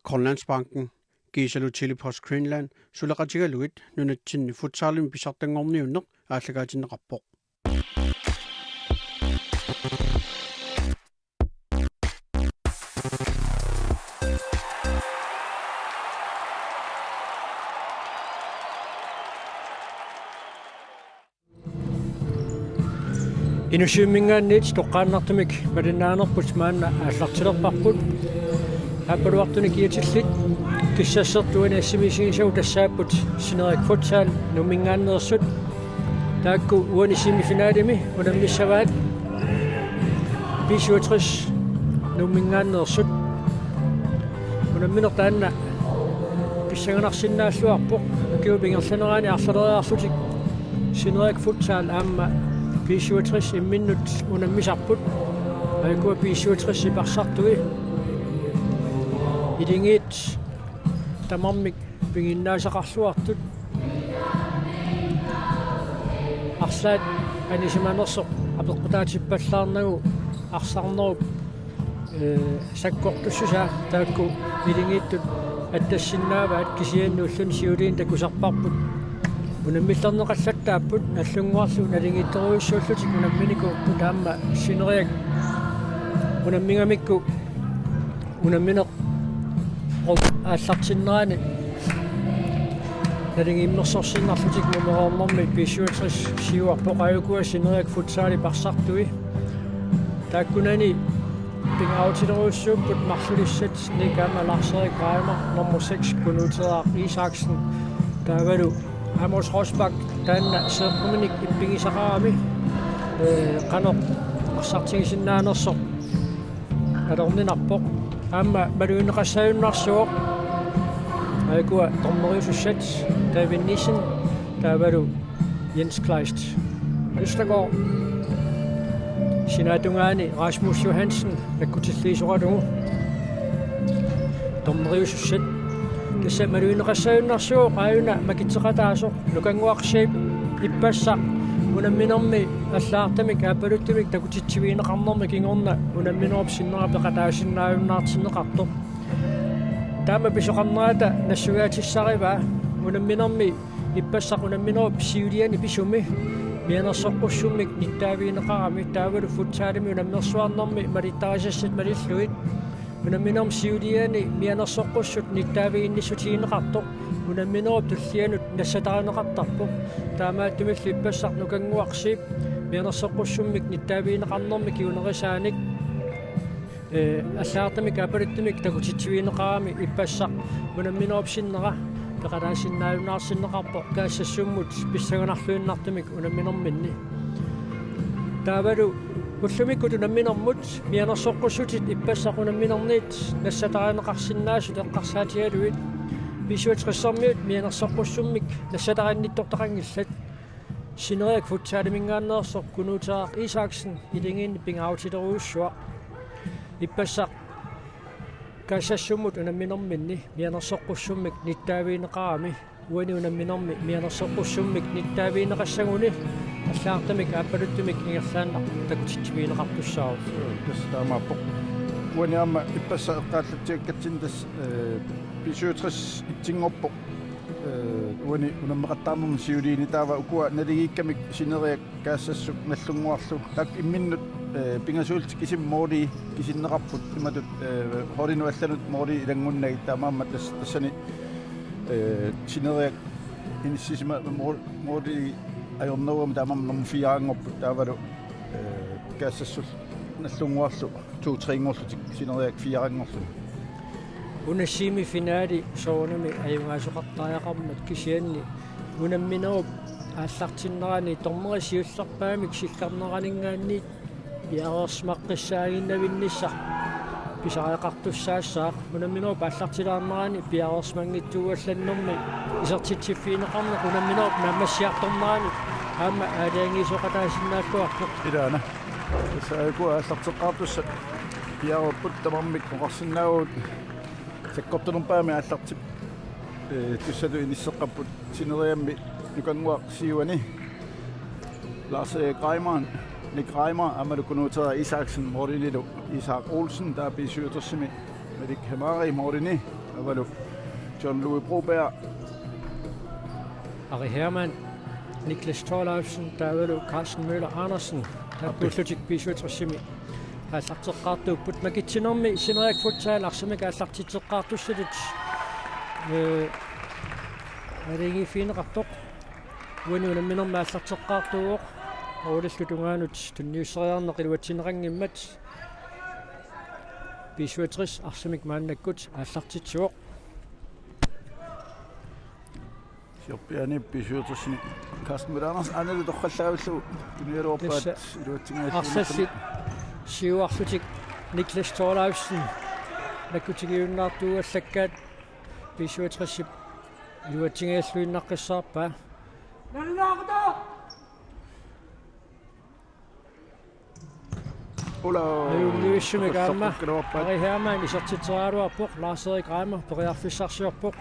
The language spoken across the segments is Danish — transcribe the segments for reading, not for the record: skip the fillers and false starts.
Grønlandsbanken, Gisalu Telepost Greenland, Kalaallit, Nunaata Futsal pissartanng aalagaatineqarpoq. Inusymmingaannit toqqaannartumik malinaanерput maanna aallartilerparput happaluartuni kiatillit kissassertuani assimisigisau tassaaput Sineriak Futsal nummingaannersut taakku uani semifinaalimi unamissavaat B-67 nummingaannersut unamminertaanna pissanganarsinnaalluarpoq kiupingerlaneraani arsaleriarlutik Sineriak Futsal aamma B-67 imminnut unammisarput aikua B-67 iparsartui idingiit tamarmik pinginnaasaqarluartut arsaat anisimanersoq apeqqutaatippallaarnagu arsarnerup sakkortussusaa taakku idingiittut attassinnaavat kisiannuullun siuliin takusarparput unamillerneqallattaapput allunguarlu nalingiitteruissuullutik unamminiku taamma Sineriak unammingamikku unammineq aallartinneraani nalingiimmersorsinnarlutik numeroornermi B-67 siuarpoq ajukua Sineriak Futsali parsartui taakkunani pingautileruissuupput marsulissat nikama Lars-Erik Reimer nummer 6 Nunaata Isaksen taavalu Amos Rosbach taanna seerpuminik ippingisaqarami qanoq arsartingisinnaanерsoq alorninarpoq aamma maluinneqassajunnaarsuoq aikua torneriusussat David Nissen taavalu Jens Kleist Østergaard sinaatungaani Rasmus Johansen nakkutilliisuqalugu torneriusussat kissa maluinneqassajunnaarsuoq aayuna makitseqataasoq nukanguaqsiip ippassa unamminermi allaartamik aapaluttumik takutitsiviineqarnermi kingorna unamminerup sinnerapeqataasinnaajunnaatinneqartoq taama pisoqarnerata nassugaatissarivaa unamminermi ippassaq unamminerup siuliani pisumi mianersoqqussummik nittaaviineqarami taavalu futsaalimi unammersuarnermi malittarisassat malilluit unamminerum siuliani mianersoqqussut nittaaviinnissutiineqartoq unamminerup tullianut nassatarineqartarpoq taamaattumillu ippassaq nukanguaqsiip mianersoqqussummik nittaaviineqarnermi kiunerisaanik allaartamik apaluttumik takutitsiviineqarami ippassaq unamminerup sinnera peqataasinnaajunaarsinneqarpoq kaassassummut pissaganarluinnartumik unamminerminni taavalu ullumikkut unamminermut mianersoqqussutit ippassaq unamminerniit nassatarineqarsinnaasut eqqarsaatigaluit B-67 mianersoqqussummik nassatarinnittortaqangillat Sineriak Futsalimingaanneersoq Nunaata Isaksen ilingiinni pingautileruussua ippassaq kaassassummut unamminerminni mianersoqqussummik nittaaviineqarami uani unamminermi mianersoqqussummik nittaaviineqassaguni allaartamik aapaluttumik ingerlaanna takutitsiviineqartussaaru kastaamaappoq uani aama ipassa eqqaallatiakkatsintas B-67 ittingorpoq uani unammeqattaarnermi siuliini taava ukua naligiikkamik Sineriak kaassassuk nallunguarlu taak imminnut pingasuultik isim mooli kisinneqarput imatut horinu allanut mooli ilangunnagi taamaamma tassani Sineriak inissisima mooli ajornerugam taamaamma nummer 4 angorput taavalu kaassassul nallunguarlu 2-3-ngorlutik Sineriak 4 angorlu unassimifinali soornami ajungaasuqartariaqarmat kisianni unamminerup aallartinnerani tornerisiullerpaamik sillarneraningaanni piarersmaqqissaaginnavinnissaq pisariaqartussaassaaq unamminerup aallartilaarnerani piarersmangittuuallannermi isertitsiffiineqarneq unamminerup naammassiartornerani aamma aaliangiisoqataasinnaalluarpoq ilaana saakua aallarteqqaartussa piarepput tamarmik oqarsinnaagut sakkortunerpaami aallartip tussalu inisseqqapput Sineriammi nukanguaq siuani Lars-Erik Reimer Nick Reimer amalu Nunaata Isaksen Morini Isak Olsen der B-67 Medik Hamari Morini var du John Louis Broberg. Ari Hermann, Niklas Thorlaufsen, David Carsten Møller Andersen, Tappusutik Bisutrasimi. Qaasarteqqaartuuk put makitsinormi Sineriak Futsal arsamik aallartitseqqaartussalit alingi fiineqartoq uanuunamminerma aallarteqqaartuuq oulullutungaanut tunniusseriarneq iluatsinerangimmat Bisuatris arsamik maannakkut aallartitsuoq Siorpiani Bisuatrisni Carsten Møller Andersen anelu torqallaavullu tunieruorpaat iluatsingaalluni Siuarlutik Niklas Thorlaufsen nakutigiunnaartuuallakkaat Bisuatrissip iluatingaallуиннаққиссаарпаа Ayuliussumikaamma Ari Hermann isertiteraluarpoq Lars-Erik Reimer periarfissarsiorpoq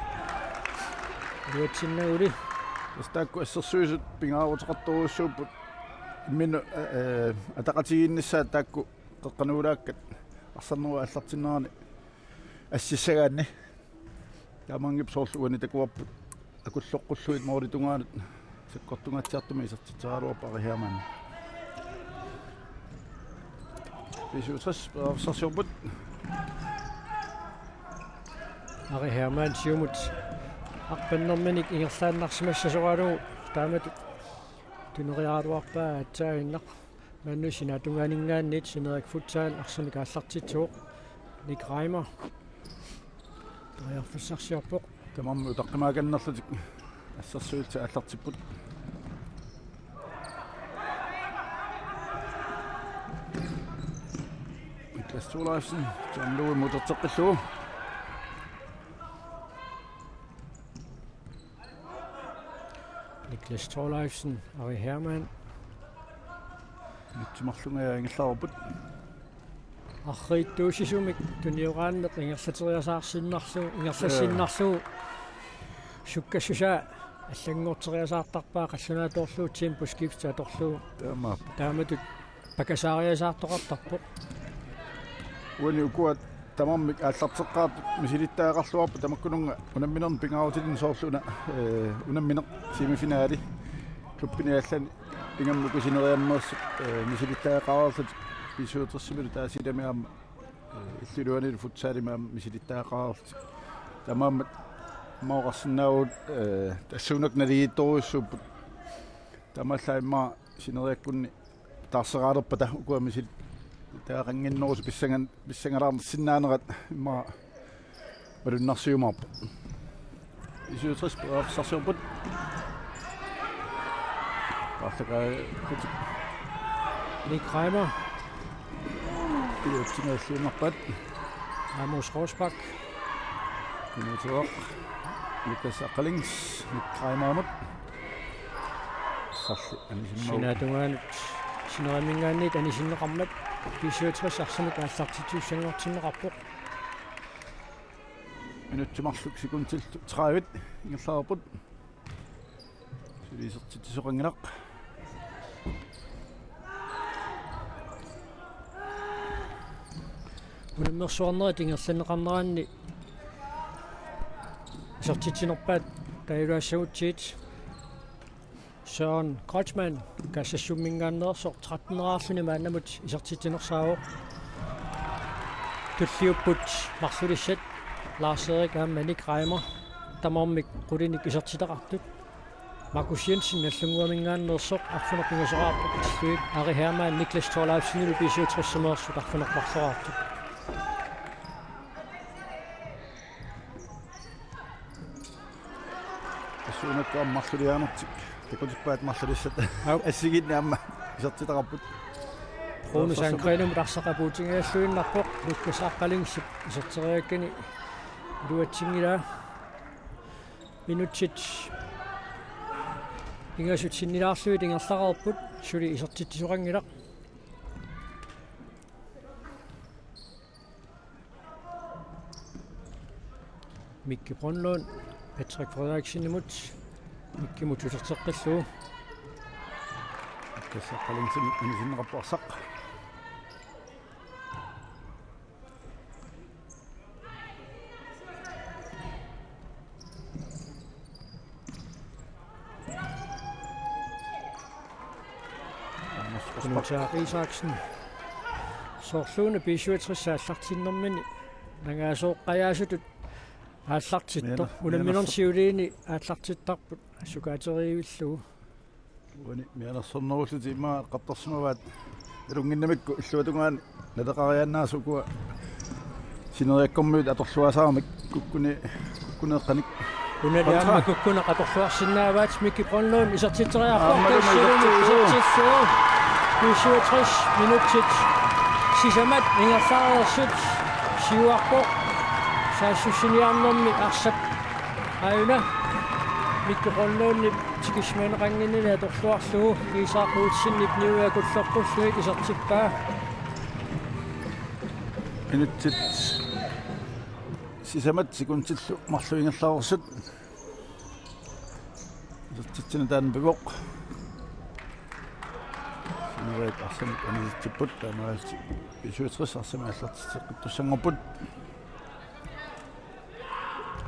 iluatinnauli Staakku assersuusut pingaarutaqarturuussuuput min ataqatigiinnissaat taakku qeqqanuulaakkat arsannerua аллартиннерани ассиссагаанни таамангип соорлугани такуарпут акуллоққуллуит мооритунгаанут саккортунгаатсиартуми исертитсералуарпа Ari Hermann Bisuatris сарсиорпут Ari Hermann siumut арпаннэрминик ингерлааннарсимассасоралугу таамат тунериааруарпаа атсаагиннақ маннусина тунгаанингааннит Sineriak Futsal арсамик ааллартитсууқ Ник Reimer тариарфиссарсиорпоқ тамамму таққимааганнерлутик ассерсуутса ааллартиппут Niklas Thorlaufsen John Louis мутертеққиллуу Niklas Thorlaufsen Ari Hermann нутсимарлунгаа ингерлаарпут аррииттуусисумик туниорааннеқ ингерлатериасаарсиннарлу ингерлассиннарлу суккассуса аллангуортериасаартарпаа қаллунааторлуутсиим пускипста аторлуу тааматут пакасаариасаартоқартарпоқ уани укуат тамаммик ааллартеққаат мисилиттаагарлуарпа тамаккунунга унамминерн пингаарутилин соорлуна унамминеқ семифинаали клубпиниаллани ингаммуку синериаммерсук мисилиттаагааарлут Bisuatrissимилу таасиламиаама иллулуанил футсаалимаама мисилиттаагааарлут тамааммат маоқарсинаагут тассунак налигитторуссууппут тамаллаимма синериаккунни таарсерaalерпата укуа мисил таақангиннерус писсангалаарнер синнаанерат имма малуннарсиумаарпа Bisuatris сарсиорпут парлакаа Nik Reimer иуттингааллуунарпат Amos Rosbach Nunaata Lukas Aqalings Nik Reimer сарли анисиммау синаатунгаанут синерамингааннит анисиннеқармат Bisuatris арсамик ааллартитсууссангортиннеқарпоқ минутсимарлук секундтиллу 30 ингерлаарпут сулисертитсоқангинақ унаммерсуарнерит ингерланеқарнераанни исертитсинерпаат таилуассагутсиит Søren Kreutzmann кассассуммингааннерсо 13-нeraарлуни мааннамут исертитсинерсаавоқ туллиуппут марлулиссат Lars-Erik Nik Reimer тамармик qulиник исертитеқартут Markus Jensen наллунгуамингааннерсоқ арфунерпингасораарпут иллуик Ari Hermann Niklas Thorlaufsen Bisuatriссимерсу арфунерпарлораартут асуунаккаам марлулиаанертик такутиппаат марлулиссат ассигиннаама исертитеқарпут Kronusangrænum дарсақапуутингааллуиннарпоқ луккасааққалингсип исертериаккани илуатсингила минутсит ингасутсиннилаарлуит ингерлақарпут сули исертитсорангила Mikki Brønlund Patrick Frederiksen imut Mikki mututертеққиллуу кассаққалингсим инисиннеқарпуарсақ Kommentar Isaksen. Sorluune B-67 saallartinnermini nangaasooqqajaasutut ааллартитто уламминерсиулиини ааллартиттарпут сукаатериивиллугу уни мианерсорнеруллути имаа қартарсимаваат илунгиннамикку иллуатунгаан налеқарианнаасукуа синериаккормиут аторлуасаамик куккунеэққаник уналиамма куккуна аторлуарсинааваат микки бронлуун исертитсериарпортассилуми исертитсуу 67 минуттит сисамат ингерлаарерсут сиуарпо саассуссиниарнэрми арсап аюна миккороннуунни тикисманеқангиннина аторлуарлугу кисаақуутсиннип ниуякуллерпуллуи исертиппаа инутсит сисамат секундтиллу марлуингерлаарерсут исертитсина таан бивоқ синериак арсамик анилтиппут таамаалти B-67 арсамааллартитеққиттуссангорпут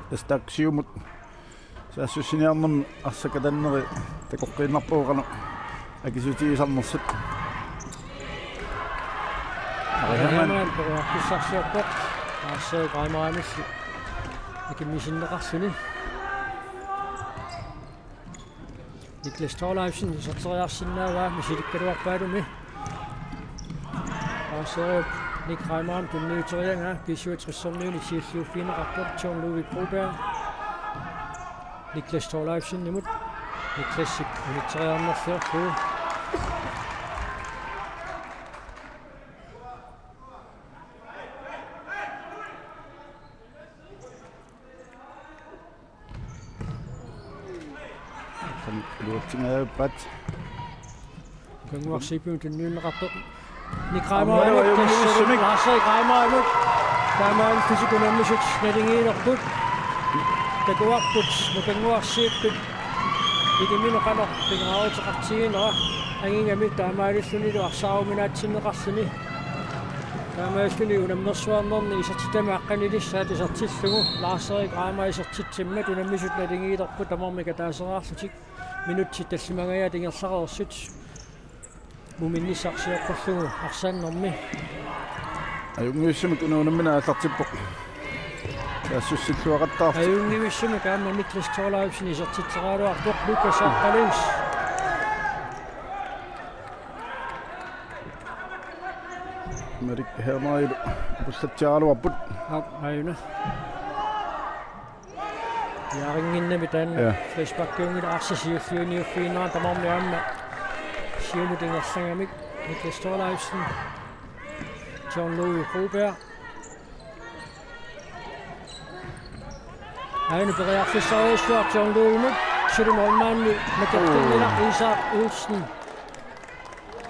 Tästä siumut säässyssiniarnum assakatanneri takoqqinnarpuuqanu akisuutiisammersit Ariamaan poriarpissarsiorpoq aassee qaimaraamissi ikimmisinneqarsuni Niklas Torleifsen sorteriarsinnaavaa misilikkaluarpaalumi aassee Nick Reimann tunniuterianga B-67 siilluuffiineqarput John Louis Broberg Niklas Torleifsen nimut Niklassik uniteriarnerfiorlu luutsingaappat kanguarsiipun tunniunneqarput Nick Reimann tassunik Lars-Erik Reimann taamaan fisikunammisut nalingiinerput takuarput mukanguarsiipput ikimineqanor pingaarutеqartiginera angingami taamaalillunilu arsaaruminaatsinneqarluni taamaallluni unammersuarnerni isertitama aqqanilissaat isertillugu Lars-Erik Reimann isertitsimmat unammisut nalingiilerput tamarmika taaseraarlutik minutti tallimangaya tingerlarersut muminnissarsiorpullugu arsaannermi ajungiussumik unuunammina allartippoq taassussilluaqattaart ajungiussumik aamma Niklas Torleifsen isertitseraaluarpoq Lukas Aqqalins merik hermailu pussattiaraluarput ajuna yaaringinnami taanna flashback-kiungila arsasiulliuniuffiinaa tamarmi aamma siumutingerlangamik Niklas Torleifsen John Louis Broberg Aina beriarfissariussuar John Louis mut Sulunormaanni makaptengila Isak Olsen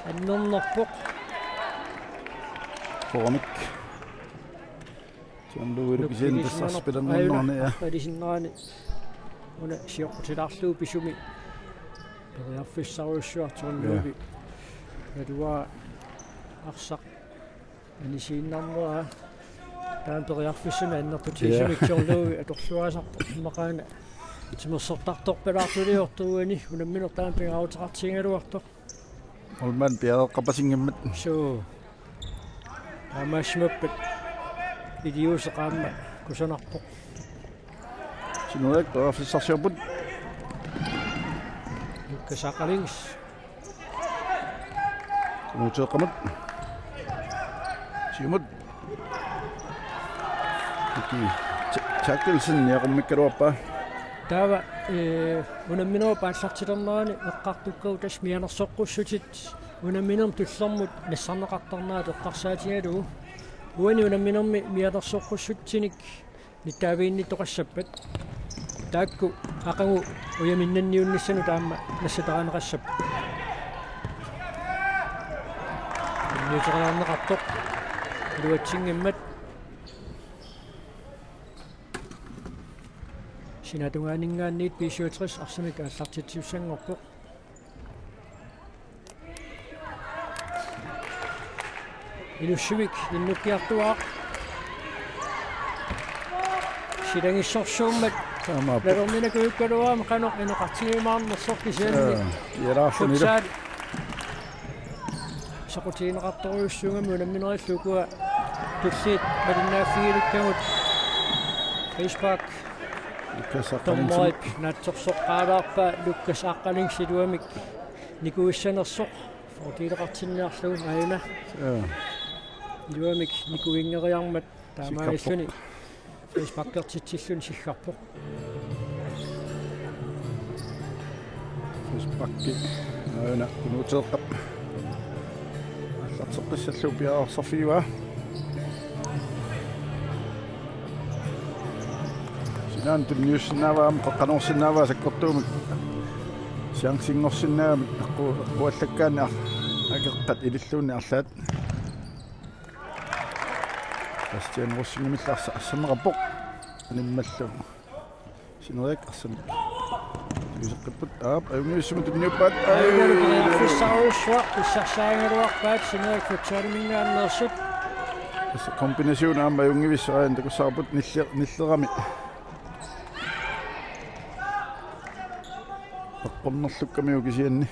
annernerpoq Formik John Louis lukisintassarspilannernerni ja padisinnaani una siorputilarluu pisumi beriarfissariussuar John Louis Radioa arsaq anisiinnarnera taan beriarfissami annerputiisumik John Louis atorluasarpoq maqaana timersortartorpalaartuliortuuani unamminer taan pingaruteqartiingaluartoq olman piareqqapasingammat so amaasmappat idiuseqaamma kusanarpoq Sineriak beriarfissarsiorput Lukas Aqqalins Nuuteeqqamut siumut iki tacklesin yaqummikkaluarpa taava unamminua paallartilernerani eqqartukkau tasmianersoqqussutit unamminerm tullermut nassarneqartarnaat eqqarsaatigalugu uani unamminermi mianersoqqussutsinik nittaaviinni toqassappat taakku aqagu uyaminnanniunnissanu taamma nassataqaneqassappa niuteqalaarneqartoq iluatsinngimmat sinatungaanningaanniit B-67 arsamik aallartitiussangorpoq ilussumik innukkiartuaaq silangissorsuummat lalormina kuukkaluaama qanoq ineqartigimaarnersorkisianni yaraarfunila Futsal исоқутигинеқарторуйуссунгаму намминериллукуа туллиит малиннааффигилуккамут фейсбак томмайп натсорсоққаалаарпа луккас аққалингсилуамик никуиссанерсоқ фортилеқартинниарлугу аюна илуамик никуингериармат таамааллуни фейсбаккертитсиллун сиггарпоқ фейсбакки аюна кунуутеэққап аллартеққиссаллу пиаарсарфигуа синан тунниуссиннааваам қоққанорсиннааваа саккортуумик сиангсингорсиннаамик аққуаллаккаани агеққат илиллуунни арлаат Bastian Rossingimillаарса ассамеқарпоқ аниммаллу Sineriak арсамик юсеққиппут аюнгиуссуму тунниуппаат фиссаруссуа иссарсаангалуарпаат Sineriak Futsal мингааннерсут аса комбинасиун аама аюнгивиссараан такуссаарпут ниллерами аққорнерлуккамиу кисианни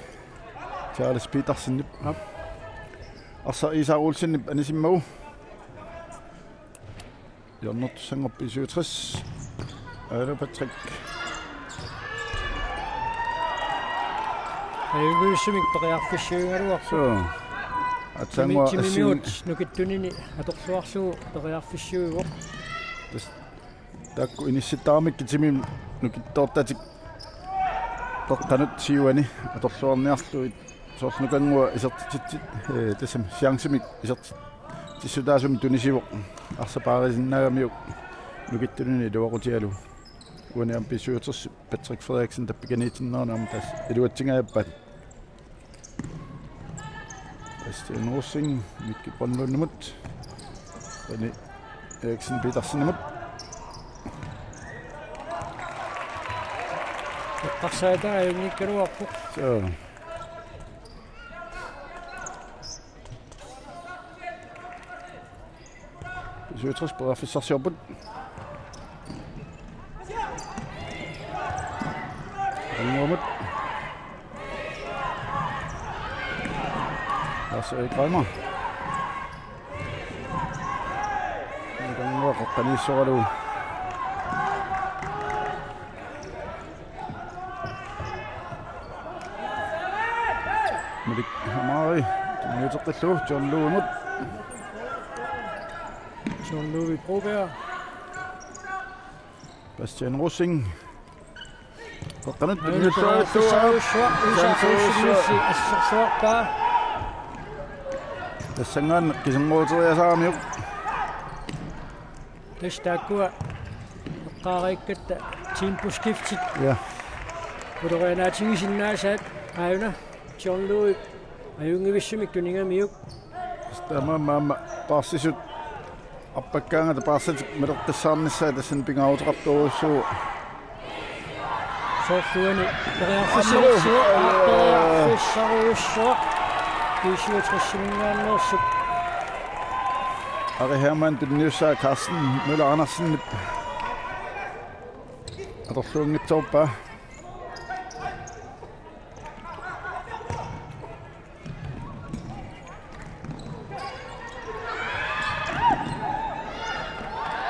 Charles Petersenнип арса исаарулсиннип анисиммагу Jonnert Sangerp i 67. Patrick. Аюнгиуссумик периарфиссуингалуар Så at Sangwa минут нукиттунини аторлуарлугу периарфиссуигоо такку инисситаамик китими нукиттоортатик тоққанут сиуани аторлуарниарлуит соорлнукангуа исертитит тасам сиангсимик исерт тиссутаасум тунисивоқ арсапаарисиннаагамиук нукиттунини луақутиалу уаниам писуутерс Patrick Frederiksen таппиканитиннернаам тас илуатсингааппат Bastian Rossing Mikki Brøndlundnumut René Eriksen Petersenumut эққарсаатаа аюнгиккалуарпоқ så Pisuutres peraffissarsiorput Ringormut Lars-Erik Reimer Ngangua qoqqaniissoralu Malik Hamari tunniuteqqillu John Luumut John Louis Broberg Bastian Rossing qoqqanut фиссаруссуа ассерсуарпаа тассангаан кисангуутериасарамиук тэстааккуа эққаарииккатта тимпускифтик ja удорианаатигисиннаасаат аюна John Louis аюнгивиссумик тунингамиук стамамма пассисут аппаккаангата паассатик мелеққиссаарниссаа тассан пингаутерартуруссуу сооффуани периарфиссаруссуа B-67 Ari Hermann tunniussaa Carsten Møller Andersen atorluungitsoorpa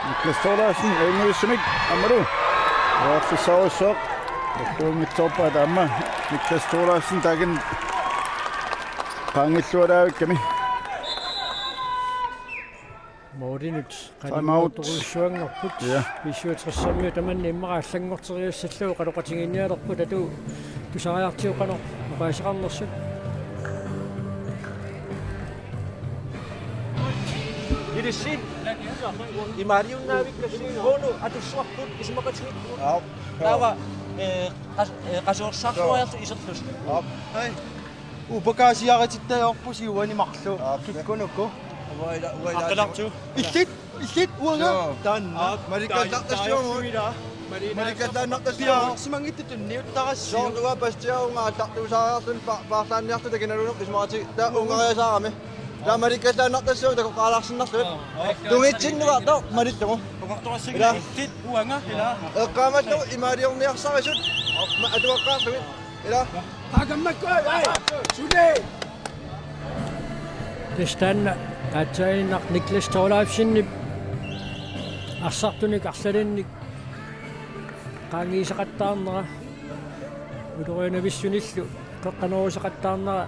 Niklas Thordarsen ynguissumik ammalu aarfissarussoq atorluungitsoorpa taamma Niklas Thordarsen takin pangillualaavikkami Mordinyt qalimuutoruussuanngorput Ja. B-67 tamanni immaraallanngorteriussalluu qaluqatinginnialerput atu tusariartiuqanor oqaasiqarnersut Idisi imariunnaavikkassuunu atussuarput isimaqatigit taava qasuorsarluartu iserlus Hej. Upagaasiaritittayorpusiuanimarlu kikkunukku. aqalartu Illit uanga taanna malikkallartassiumu malikkallaannartassiuarsimangittutunniuttarassiu Sortua pastiaunga tartuusaartun paarlaanniartu takinalunuk ismarati ta ungariasaarami ta malikkallaannartassiu takoqaalarsinnarlut tungitsinnuartor malittugu oqartorassiga illit uanga ila eqqaamattu imaaliorniarsarisut atuaqqaartugit ila hagammakku ai sune Nästan atsainaq Niklas Torlaifsinni arsartunik arsalinnik qaangiisaqattaarnera uloriunavissуниллу qeqqanerusaqattaarnera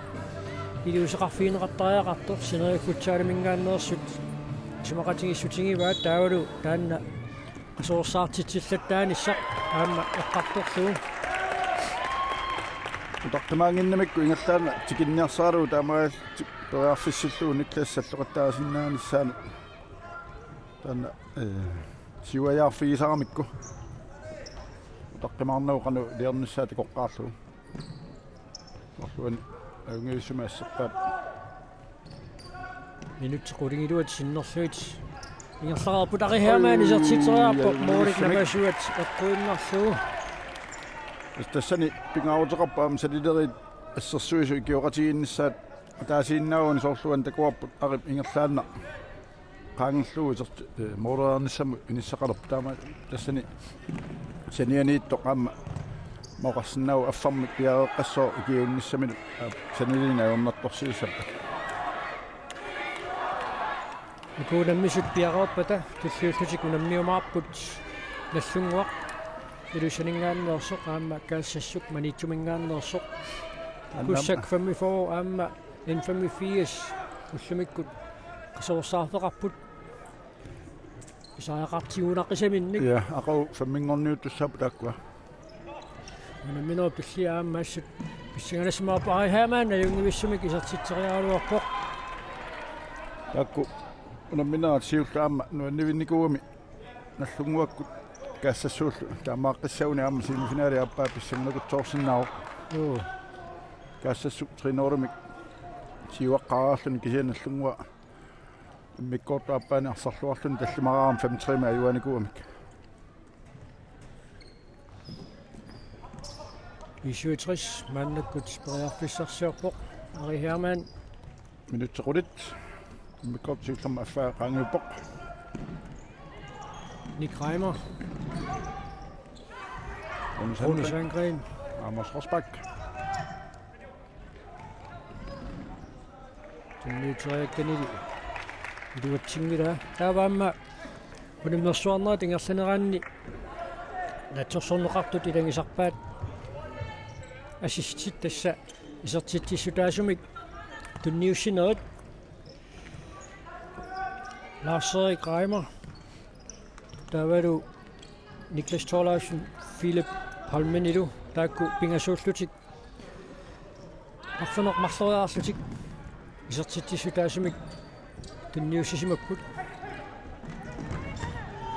илиусеқарфиинеқартариақартор Sineriak Futsal мингааннерсут симақатигиссутигиваат таавалу таанна асуорсаартитсиллаттааниссақ аама эққарторлуу Utaqtamaanginnamikku ingallaana tikinniarsaaru taamaal periarfissilluu niklassallоqattaasиннааnissaanu taanna siuajaarfigisaaramikku utaqtimaarnau qanu liernussaati qoqqaarluu marluani aungiussumaasseppaat минутсеқулигилуат синнерлуит ингерлаарпут арихаамаани сертитериарпо моорик намасуат эққуиннарлуу тассани пингаавутеқарпаам салилерит ассерсуису икиоқатигиннссаат таасииннаагуни соорлуан такуарпут арип ингерлаанна qaangерлуу серти моорернissаму иниссақалерп таама тассани санианиитто qaamma моқарсиннау аффармик пиареққассоо икиунниссамину санилина аернарторсиисаппа икуунаммисут пиареерпата туллиуллутик унаммиумаарпут наллунгуақ илусанингааннерсоқ аама каассассук маниттумингааннерсоқ куссак 45 аама N85 уллумиккут касоорсаарфеқарпут исаақартигунаққисаминник я ақау фаммингорниуттуссаапу тааккуа унамминоо пиллиа аамаассут писсиганасмаапа арихаамаана юнгивиссумик исертитсериаалуарпоқ таакку унамминаат сиуллаама нуаннивинникууми наллунгуаккут каассассууллу таамааққиссауни аама семифинаали аппаа писсагнакутсоорсиннаау юу каассассук тринооримик сиуаққараарлуни кисианаллунгуа миккортааппаани арсарлуарлуни таллимараарам 5-3 аюаникуамик исуитрис мааннаккут периарфиссарсиорпоқ арихаамаан минутсеқулит миккортсиуллерма аффаа qaangiuppoq Nick Reimer Rune Sandgren Amos Rosbach Tunniuteriakkanili iluatsingila taavaamma unimnersuarnera tingersaneraanni natsorsorneqartut ilangisarpaat assistit tassa isertitsissutaasumik tunniussinerit Lars-Erik Reimer taavalu Niklas Torlaifsen Philip Holmenilu taakku pingasуулlutik арфанеқ марлориаарлутик исертитсисутаасумик tunniussisimakkut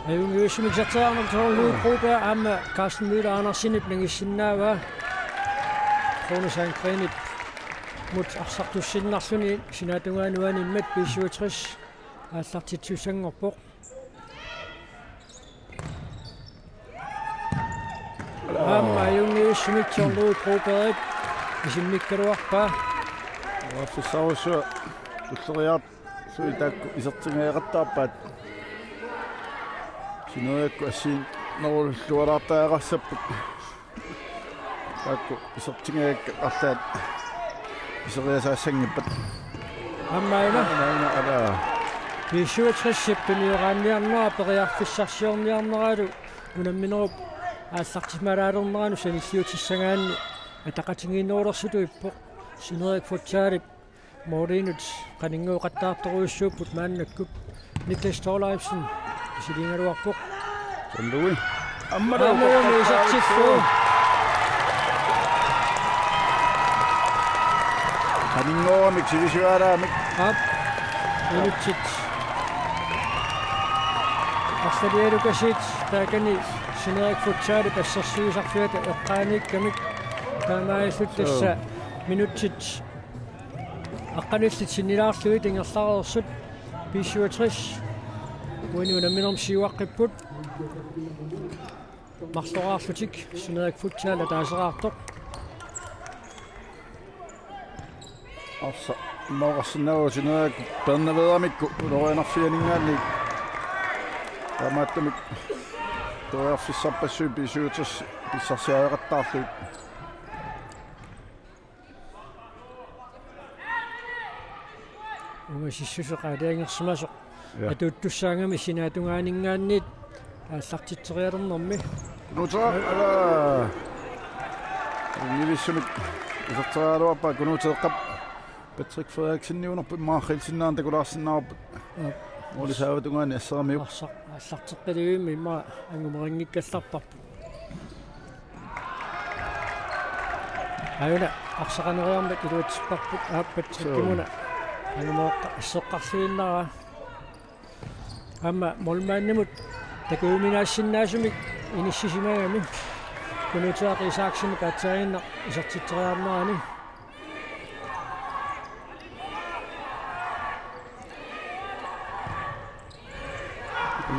аюнгиуссумик сатсаарнер торлуу группа аама Carsten Müller Andersinip нагиссиннаава Rune Sandgrenit мут арсартуссиннарлуни синаатунгааnuaниммат B-67 ааллартитсуссангорпоқ аама аюнгиуссумик торлуу группаат исиммиккалуарпаа Offisaussu tulleriaat suitaakku isertingeeqattaarpaat Sineriakku assiin nerullualaartaaqarsapput taakku isertingeekka arlaat iseriasaassangippat аммаина ala B-67 periarfissarsiorniarneraalu unamminerup ааллартисмалаалернерану саниллиутиссагаанни атақатингиннуулерсуту иппоқ Sineriak Futsal Morinut qaninguuqattaartoruussuupput maannakkup Niklas Torlaifsen isilingaluarpoq sandui аммалуumi исартиллуу qaningoormik sivisualaamik ап минутсит арсалиалукасит таакани Sineriak Futsal пассерсуисарфиата эққааниккамик таамааллуттасса минутсит аққалиллит синнилаарлуит ингерлаарерсут B-67 уинунамминерм сиуаққиппут марлораарлутик Sineriak Futsal атаасераартоқ arsa moqarsinnau Sineriak pernaveeramikku ulorianarfianingaanni taamaattamik toriarfissarpassuu B-67 pissarsiaeqattaarluit амасиссусеқаалиангерсимасо атуттуссаангами синаатунгаанинггаанниит ааллартитсериалернэрми Nunaata ala nivissumik isarteraluarpa kunuuteeqqap Patrick Frederiksenniunerpu maarrilsinnaarn takulaarsinnaarput Olisaavutungaani asseramiuk ааллартеққалиуимми имма ангумерингиккалларпарпу аюна арсақанериармат илуутиспарпут ааппатсиккимуна ангумеэққа иссеққарлуиннара амма молмааннимут такууминаассиннаасумик иниссисимагами кунутаақи исааксими каатсаагинна исертитсериарнерани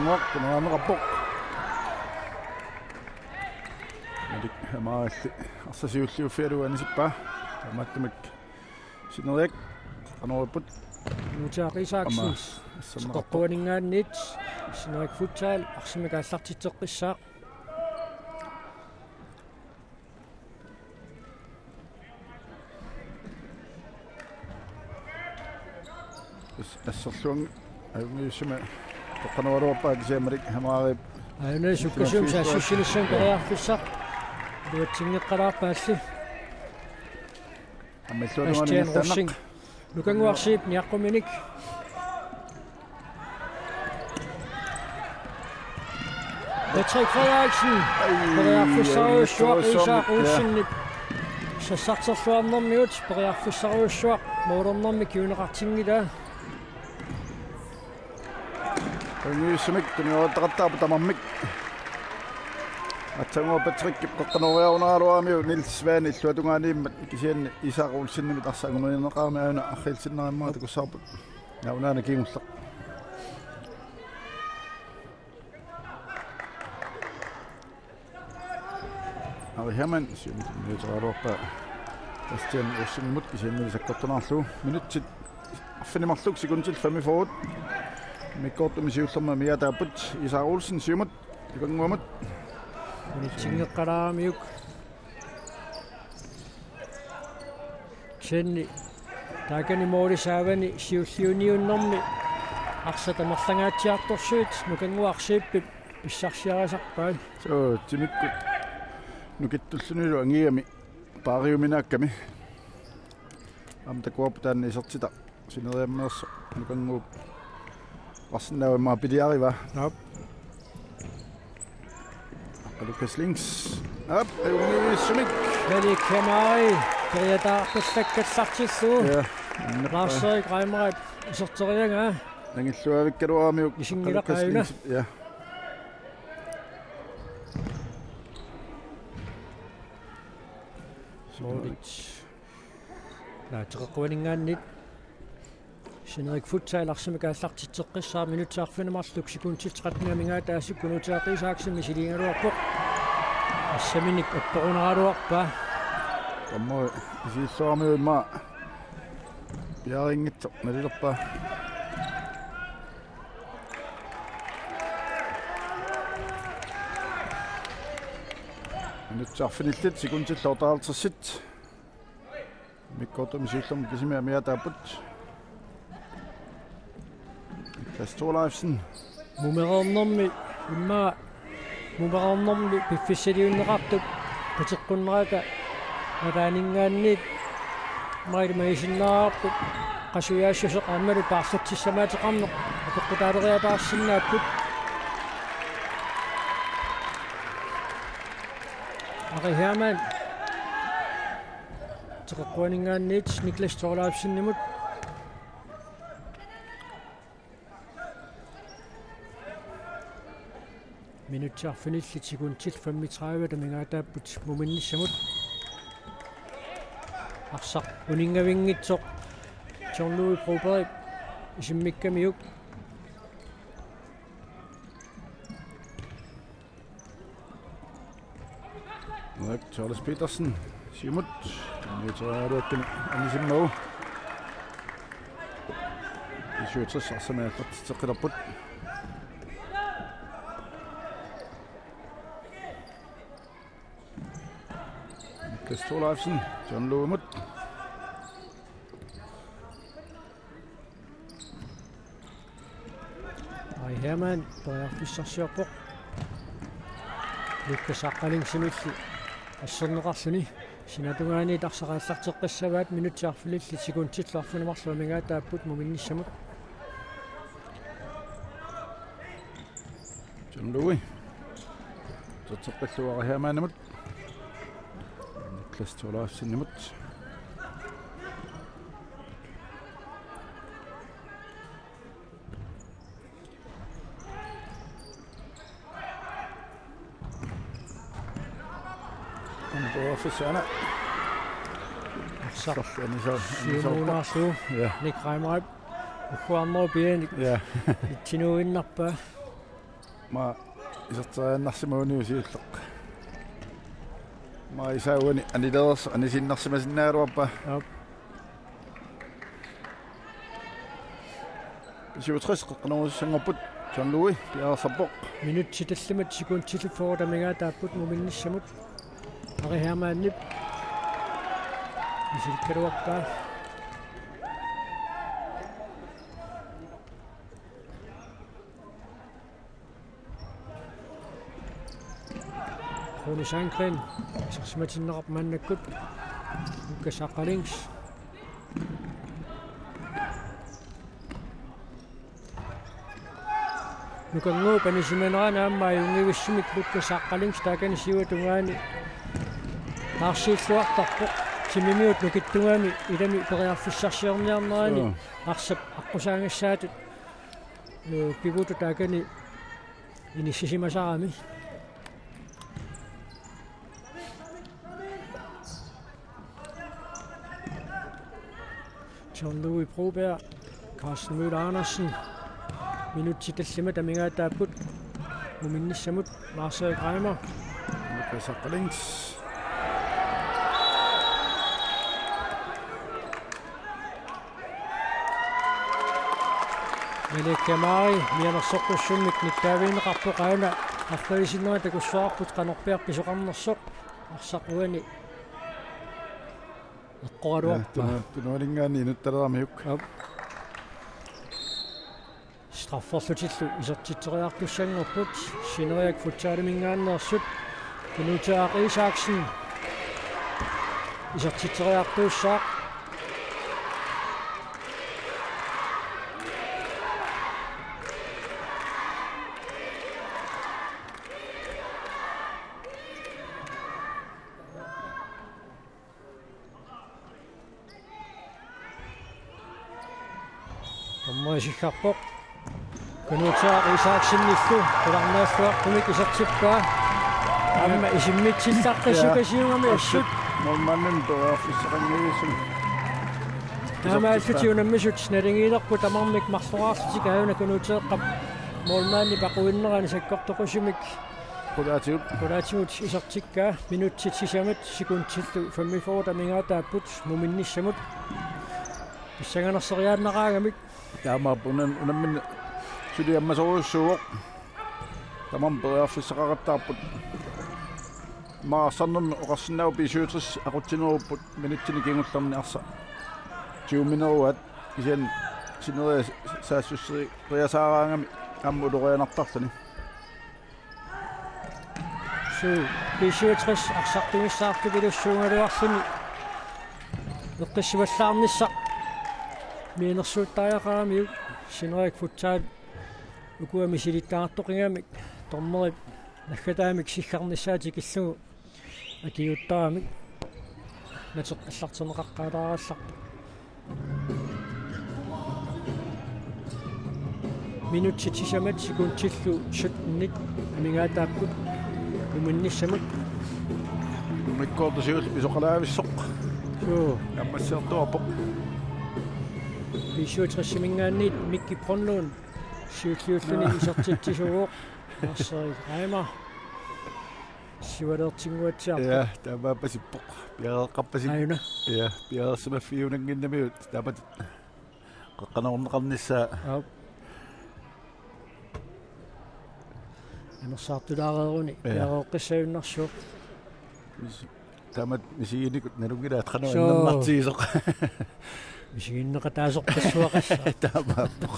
ngok naamaqappoq Medik hamaalli arsasiulliuffialuanisippa tamattumik Sineriak qanoriput кунутаақи исааксимис тоққуанингаанниит Sineriak Futsal арсимикааллартитеққиссаа ассерлуан аюмиуссума тоққанавалуарпаа кисиамарик хамаарип аюна суккасуум саассуссилиссам периарфиссаа дуатсингеққалаарпаалли аммиллуануанингаттанақ лукангуарсиип ниаққуминик Patrick Frederiksen периарфиссаруйссуақ сассартерлуарнэрмиут периарфиссаруйссуақ моорнэрми киунеқартингила аюмиуссумик туниоттақаттаапу тамармик атсангуа Patrick қоққанориарунааруаамиу нилсваани иллуатунгаанииммат кисианни исаақулсинними тарсаагуманинеқарми аюна аррилсиннариммаа такуссаарпут наунаана кингуллақ Herman syömitsarorpa Bastian Ossimut kisiannalisakkortonaarlu minutsit affinemarluk sekundtil 5 forward mikkortumisiullerma miataaput Isa Olsen syömut ikanguamut унитсингеққаларамиук ченни такани моорисаавани сиуллиуниуннэрми арсатамерлангаатсиарторсуит нукангуарсииппип писсарсиарасарпаат so timikku nukittullunilu angiami paariuminakkami amtakuaputaanni isertita sineriammeerso nukanguup arsinnaavammaa piliariva nap Lucas links up ayunissumik Medik Kamari periataarpassakkallartissuu ja Lars-Erik Reimerep iserterianga nangilluavikkaluaamiuk isingilaqaayuna ja Modric teqquaningaannit Sineriak Futsal arsimikaallartitseqqissaa minutsaarfinemarluk sekuntil 13 mingaataasuk kunutaaqisaaksimi silingaluarpoq assaminik apporuneraluarpa tammo isiilluarmiuimma piaringitso nalilerpa minutsaarfinillit sekuntilluortaartersit mikkortumisiullermu kisimia miataaput Kastorleifsen mumerernermi imma mumerernermi piffissaliunneqartup pateqqunneraka alaaningaanniit mailumaisinnaarpup qasuyaassuseq aammalu paarlatsissamaatеқарneq apeqqutaaleriapaarsinnaapпут Ari Herman teqquaningaanniit Niklas Torleifsennimut minutsaarfinillit sekuntil 35 mingaataapпут muminnissamut arsaq uningavingitsoq Jean-Louis Proberg isimmikkamiuk Charles Petersen syumut miuteraluakkani anisimmagu isuutras arsamaallartiteqqilerput Kastorleifsen John Loemut Herman Pissartanng Lukkasaqaling similli ассернеқарлүни синатунгаани тарсақааллартеққассаваат минутсиарфилилли секундтиллуарфунамарлу мигаатааппут муминниссамут Jumlui. Tataqalluara Hermanamut. Klastolaafsinimut. Officerna. Siumunaarlu nikraimaip ukkuarnor pianik tinuinnarpa ma isarteraannarsimuuni usiulleq ma isauani anileers anisinnarsимасиннааруарпа Sivutris qeqqanuussangorput John-Louis piarsarpoq minutsi tallimat sekuntillufforuta migaataapput muminnissamut Ari Hermanip isilkkaruarpaa Kronusankren sarsimatinneqarp maannakkut Lukkasaqalings Nukanguu panisimaneraana ammaa yungivissimik Lukkasaqalings taakani siuatungaani Narsiilluartarpoq timimiut nukittungaami ilami periarfissarsiorniarnerani arsap aqusaangassaatut pivutu taakani inissisimasarami John-Louis Broberg Carsten Møller Andersen minutti tallimat amigaataapput muminnissamut Lars-Erik Reimer Lukkasaqalings Melekkamari mianersorqussummik nittaaviineqarpoqaana арфалисиннера такуссуарпут канорпиар писоқарнерсоқ арсақуани эққоруарпа тунуалингаани инутталерамиук страффорлутиллу исертитсериартуссангорпут Sineriak Futsal мингааннерсут Nunaata Isaksen исертитсериартууссаақ Tommoisihharpoq Nunaata Isaksenillu qulарнааффуартумик исертиппаа амма исиммитсиллартассукасиунгами ассут нормален тоаффиссақангиусум таамааллутиунаммисут налингиилерпу тамармик марлораарлутик аюна Nunaataеққап молнаани пақуиннерани саккортоқусимик Kalaallit исертиккаа минутсит сисамат секундтиллу 45 мингаатааппут муминниссамут писсаганерсериааннераагамик таамаапунан унаммин сулиаммасоруссууоқ тамам периарфиссақараттаарпут маасарнерми оқарсинау B-67 aquttinerupпут минуттини кингуллерни арса 20 минеруат исиан Sineriak саассуссери приасаараангами аммулорианартарлани B-67 арсартумиссаарту пилуссуунгалуарлуни эққиссиваллаарниссақ миинерсууттариақарамиу Sineriak Futsal укуами силиттаартоқингамик тормерит наггатаамик сиггарнissaati киллугу акиуттарамик натеққаллартенеқаққалааралларпа минутти тисамат секундтиллу 17 амигаатааппут уминниссамут миккоортусиул писоқалаависсоқ аммассертуарпоқ B-67 мингаанниит микки пронлуун сиуллиуллуни исертиттисугоо Lars-Erik Reimer сивалертингуатсиарпа я таамаапасиппоқ пиареққарпасин аюна я пиарессимаффиунангиннамиут таапат қеққанернеқарниссаа анерсаартулаареруни пиареоққиссаюннарсуоқ таамат мисигиникут налунгилаат қануиннэрнартигисоқ мисигиннеқатаасоққиссуақасса таамааппоқ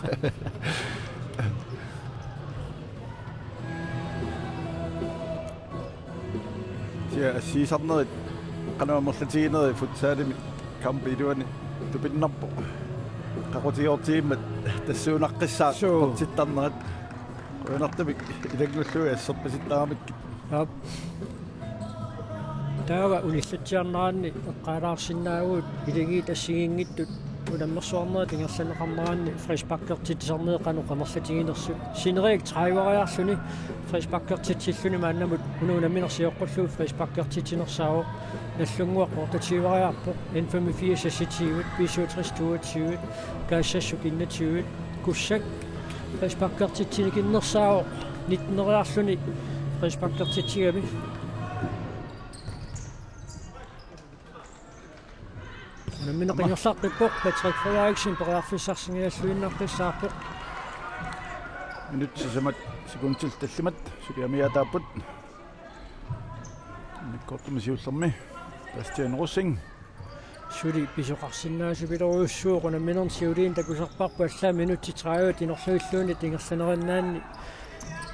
Ja, siisarnerit qanaammerlatiginerit futsalimi kampiluani tupinnerpo qaqutiortiimmat tassuunaqqissaa qortittarnerat qoinartamik ilaglulluи asserpasittaaramik taava ulillatiarneraanni eqqaalaarsinnaaguut iligi tassigingittut ulammersuarnerat ingersaneqarneraanni frispakkertitisarneeqanu qamerlatiginersu Sineriak Futsal frispakkertitilluni maannamut unuunamminersiоqqуллуу frispakkertitinersaao nallunguaqortatiivariarpoq N85 sasitiivut B-67 gaassassuk innatiivut kussak frispakkertitinikinnersaao 19-eriarluni frispakkertitigami Minaqingersaarpippoq Patrick Frederiksen periarfissarsingialluinnaqqissaarpoq minutsisamat sekuntil tallimat suliamiataaput nikkortumisiullermi Bastian Rossing suli pisoqarsinnaasupileruussuuquna minersiuliin takusarparpu alla minutti 30 inorluilluuni tingersanerannaanni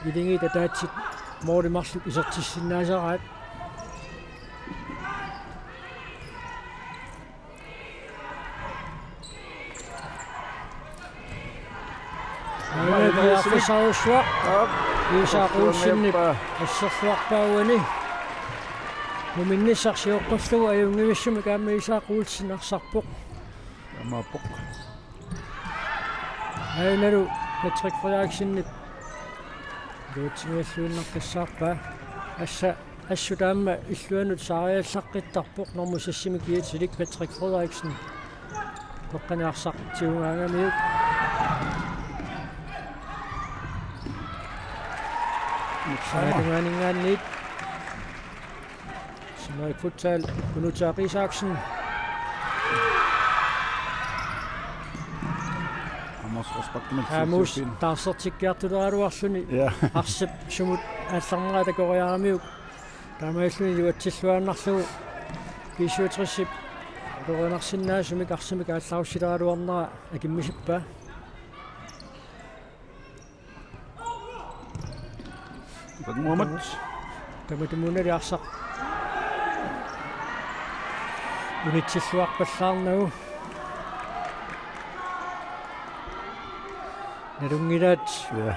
ilingi tataatsit moorimarluk isertissinnaasaraat Fisarussuaq Isaaquulsinnip asserluarpaauani muminnissarsiuqqullugu ajungimissumi kaamma Isaaquulsinnarsarpoq amaappoq ainalu Patrick Frederiksenip luutsingialluinnaqqissaarpaa assutaamma illuanut saariallaqqittarpoq normusassimi kiitilik Patrick Frederiksen toqqaniarsartiungaangamiuk Saadunganingaannit Sineriak Futsal Nunaata Risaaksen Amos taarsertikkiartuleraluarluni arsap sumut алларнерата кориарамиук таамааллуни луатсиллуааннарлугу B-67 корианарсиннаасумик арсимик аалларуссилералуарнера акиммисиппаа Muhammad таматумунали арсақ унитсиллуарпаллаарнагу налунгилаат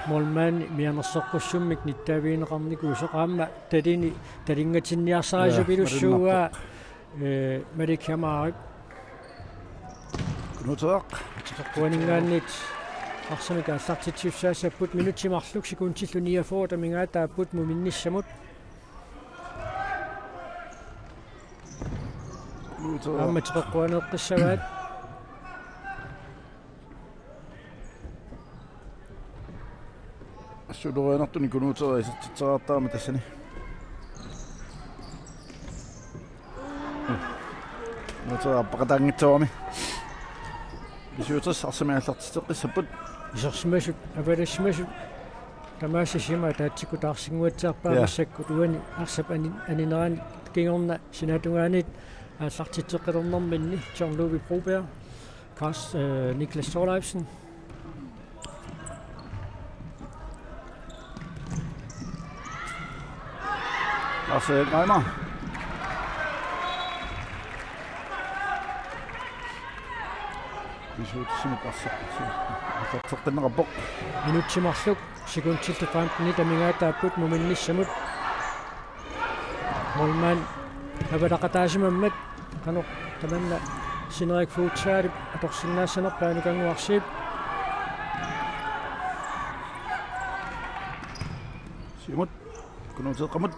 молмаан мианерсоққуссуммик ниттаавиинеқарнику соқаамма талингатинниарсаrisupилуссуугаа маликамаарик нутаақ таққуанингааннит арсамик ааллартитсиуссаасаппут минутсимарлук секунтиллу 49 тамингаатааппут муминниссамут амма таққуанеққиссаваат сулуанартуни кунуутера исертитсераартаама тассани нутера аппақатаангитсуарми бисуутас арсамааллартитеққиссаппут исерсимасут авалассимасут тамаассисима таатсикку таарсингуатсаарпаамассакку туани арсап анинерани кингорна синатунгаанит ааллартитеққилернэрминни Jean-Louis Broberg Niklas Thorleifsen Lasse Reimer бисуутсимат минутсимарлук секунтиллу 15 тамингаатааппут муминниссамут молман авалақатаасимаммат канеқ таманна Sineriak Futsal аторсиннаассанерпааникангуарсип симут кунуутеққамут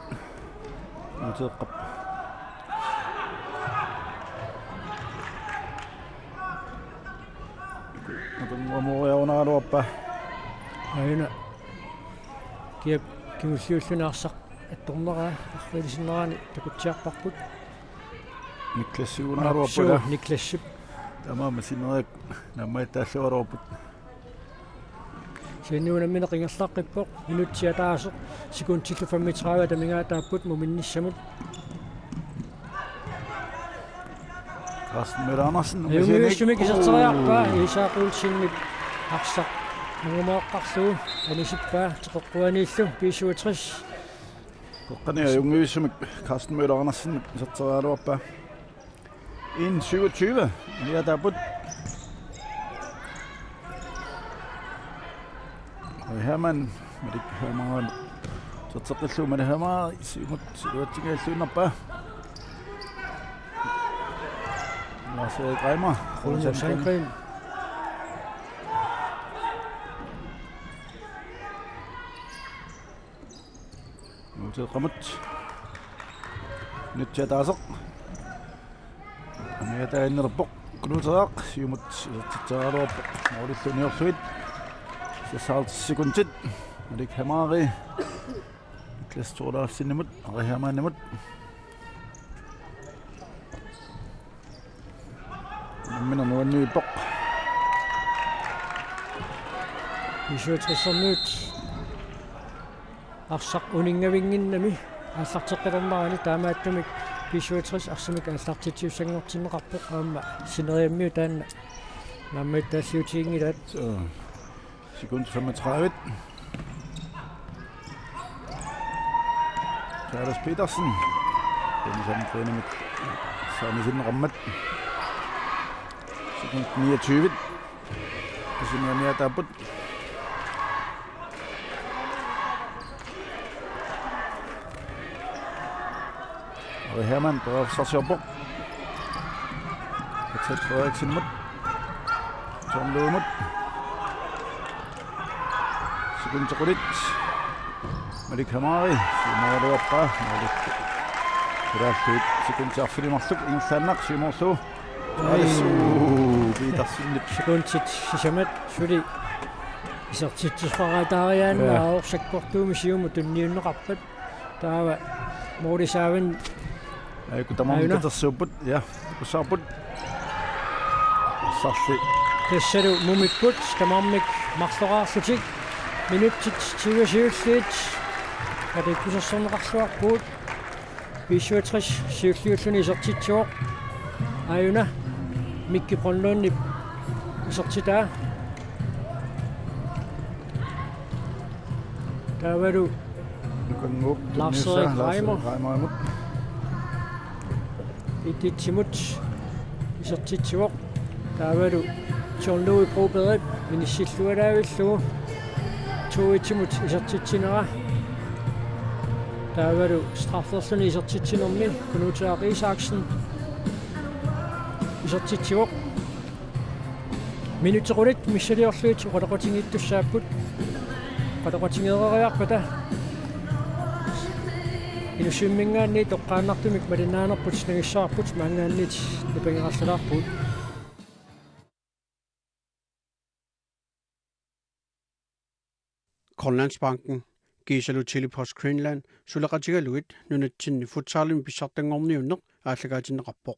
нутеққап натуммуориарунаалуарпа аина киап кимуллиуллунаарсақ атторнераа арфилисиннерани такутсиарпарпут никлассуунааруарпула никлассип тамаама Sineriak наммаатааллуаруарпут синнуна минеқингерлаққиппоқ минутсиатаасеқ секунтиллу 35 тамингаатааппут муминниссамут Carsten Møller-Andersen юмиуссумик исертериарпаа исаақулсинник арсақ нумаоққарлуу анисиппаа теққуанииллу B-67 Kokkania jungivisumik Carsten Møller Andersen så Radioa 1.27. Ja, der på. Og her man med det her meget så taqillu med det her meget simut situationen lunappa. Lars Greimer, Sandgren. Nu til Ramut. Nyt til Dasok. Med der en rapport. Knutak, simut Radioa. Og det er nyt. Så salt sekundit. Og det kan meget. Niklas Torda Sinimut, og her man nemut. Men nu en ny bok. B-67 nyt. Arsak uningavingin nami. Arsaktaqalammaani taamaattumik B-67 arsamik arsaktitiusanngortinneqarpoq aamma Sineriammiu taanna. Nammat taasiutiingilat. Sekund 35. Charles Petersen. Den samme træner med samme sin rammet. Sekund 29. Det er mere der på. Og Hermann på Sarsjobbo. Tæt Frederiksen mod. Tom Løve mod. Sekund til Rudit. Men det kommer i. Så må det op bare. Det er fedt. Sekund til Affili Marsuk. Ingen Sannak. Så må så. Sekund til Sishamet. Fordi så til Radarian og sekkortu misium mod den nye rappet. Der var Mordi Saven. Jeg kunne da mange der så på. Ja, på så på. Sarsli. Det ser du mumit gut. Stamamik Marstora Sutik. Minut til 20 slit. Og det kunne så sådan ret svært godt. B-67 cirkulerer i så tit år. Ayuna. Mikke Brøndlund i så tit der. Der var du. Lars Reimer. I dit timut. I så tit år. Der var du. John Louis Bro bedre. Men i sidste uge der vil slå. 2 timut i så tit år. Der var du straffersen i så tit om min. Kunne du tage Rigsaksen. I så tit år. Minut til Rudit. Michel er slet. Og der går ting i du sagde på. Og der går ting i rører på der. I nu svømminger ned. Og kan nok det med den anden på sådan en så på mange lidt. Det bringer os der på. Grønlandsbanken Kalaallit post Greenland Sulaqatigaluit Nunaata Futsal pissartanng aallegaatinneqarpoq